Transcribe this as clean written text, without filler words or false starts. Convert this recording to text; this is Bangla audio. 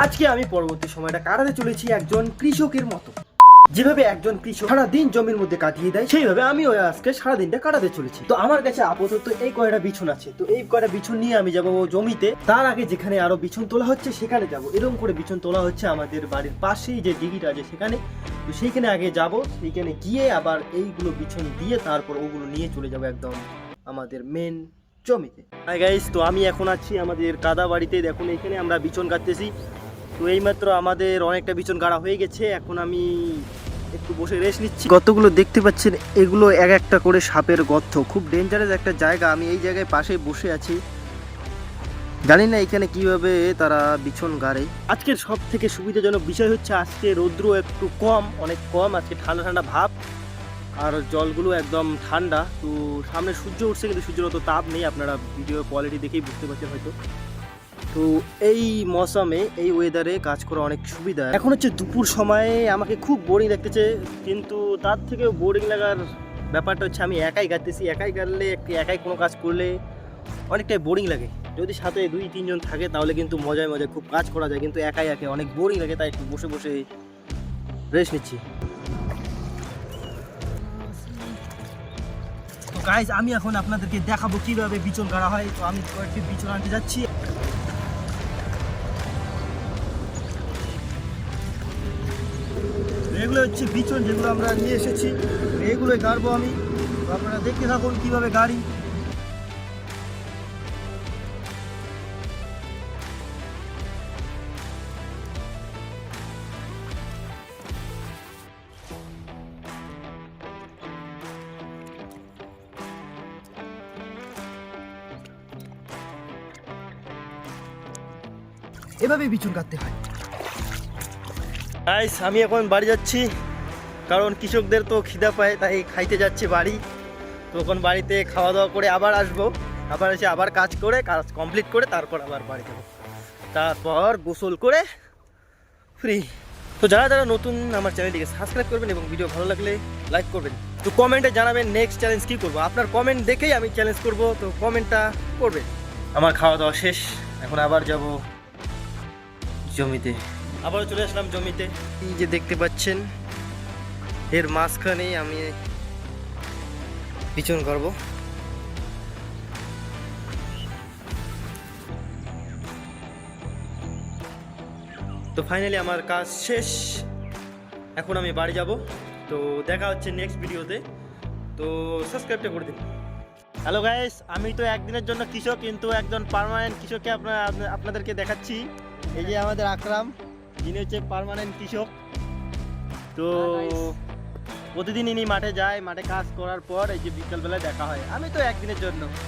আজকে আমি পরবর্তী সময়টা কাটাতে চলেছি একজন কৃষকের মতো। যেভাবে একজন কৃষক সারাদিন জমির মধ্যে কাটিয়ে দেয়, সেইভাবে আমিও আজকে সারাদিনটা কাটাতে চলেছি। তো আমার কাছে আপাতত এই কয়টা বিছুন আছে, তো এই কয়টা বিছুন নিয়ে আমি যাবো জমিতে। তার আগে যেখানে আরো বিছুন তোলা হচ্ছে সেখানে যাব। এরকম করে বিছুন তোলা হচ্ছে আমাদের বাড়ির পাশেই যে দিঘিটা আছে সেখানে। তো সেইখানে আগে যাব, সেইখানে গিয়ে আবার এইগুলো বিছুন দিয়ে তারপর ওগুলো নিয়ে চলে যাবো একদম আমাদের মেন জমিতে। হাই গাইস, তো আমি এখন আছি আমাদের কাদা বাড়িতে। দেখুন এখানে আমরা বিছন কাটতেছি। তো এইমাত্র আমাদের অনেকটা বিছন গাড়া হয়ে গেছে। এখন আমি একটু বসে রেস্ট নিচ্ছি। গর্তগুলো দেখতে পাচ্ছেন, এগুলো এক একটা করে সাপের গর্ত। খুব ডেঞ্জারাস একটা জায়গা। আমি এই জায়গায় পাশে বসে আছি, জানি না এখানে কিভাবে তারা বিছন গাড়ে। আজকের সব থেকে সুবিধাজনক বিষয় হচ্ছে আজকে রৌদ্র একটু কম, অনেক কম। আজকে ঠান্ডা ঠান্ডা ভাব, আর জলগুলো একদম ঠান্ডা। তো সামনে সূর্য উঠছে কিন্তু সূর্যের অত তাপ নেই, আপনারা ভিডিও কোয়ালিটি দেখেই বুঝতে পারছেন হয়তো। তো এই মৌসুমে এই ওয়েদারে কাজ করা অনেক সুবিধা। এখন হচ্ছে দুপুর সময়ে আমাকে খুব বোরিং লাগতেছে, কিন্তু তার থেকেও বোরিং লাগার ব্যাপারটা হচ্ছে আমি একাই গাইতেছি। একাই গাইলে একাই কোনো কাজ করলে অনেকটাই বোরিং লাগে। যদি সাথে 2-3 জন থাকে তাহলে কিন্তু মজায় মজায় খুব কাজ করা যায়, কিন্তু একাই একে অনেক বোরিং লাগে। তাই একটু বসে বসে রেস্ট নিচ্ছি। তো গাইজ, আমি এখন আপনাদেরকে দেখাবো কিভাবে বিচন গাড়া হয়। তো আমি কয়েকটি বিচন আনতে যাচ্ছি। এগুলো হচ্ছে বিচন যেগুলো আমরা নিয়ে এসেছি, এগুলোই গাড়বো আমি। তো আপনারা দেখতে থাকুন কিভাবে গাড়ি। এভাবে বিচুন কাটতে হয়। গাইস, আমি এখন বাড়ি যাচ্ছি, কারণ কৃষকদের তো খিদা পায়, তাই খাইতে যাচ্ছি বাড়ি। তো এখন বাড়িতে খাওয়া দাওয়া করে আবার আসবো, আবার এসে আবার কাজ করে, কাজ কমপ্লিট করে তারপর আবার বাড়ি যাবো। তারপর গোসল করে ফ্রি। তো যারা যারা নতুন আমার চ্যানেলটিকে সাবস্ক্রাইব করবেন এবং ভিডিও ভালো লাগলে লাইক করবেন। তো কমেন্টে জানাবেন নেক্সট চ্যালেঞ্জ কী করবো। আপনার কমেন্ট দেখেই আমি চ্যালেঞ্জ করব, তো কমেন্টটা করবেন। আমার খাওয়া দাওয়া শেষ, এখন আবার যাব জমিতে। আবারও চলে আসলাম জমিতে। এই যে দেখতে পাচ্ছেন, এর মাঝখানেই আমি বিচন করব। তো ফাইনালি আমার কাজ শেষ, এখন আমি বাড়ি যাব। তো দেখা হচ্ছে নেক্সট ভিডিওতে। তো সাবস্ক্রাইবটা করে দিন। হ্যালো গাইস, আমি তো একদিনের জন্য কৃষক, কিন্তু একজন পার্মানেন্ট কৃষককে আপনাদেরকে দেখাচ্ছি। এই যে আমাদের আকরাম, যিনি হচ্ছে পার্মানেন্ট কৃষক। তো প্রতিদিন ইনি মাঠে যায়, মাঠে কাজ করার পর এই যে বিকালবেলায় দেখা হয়। আমি তো একদিনের জন্য।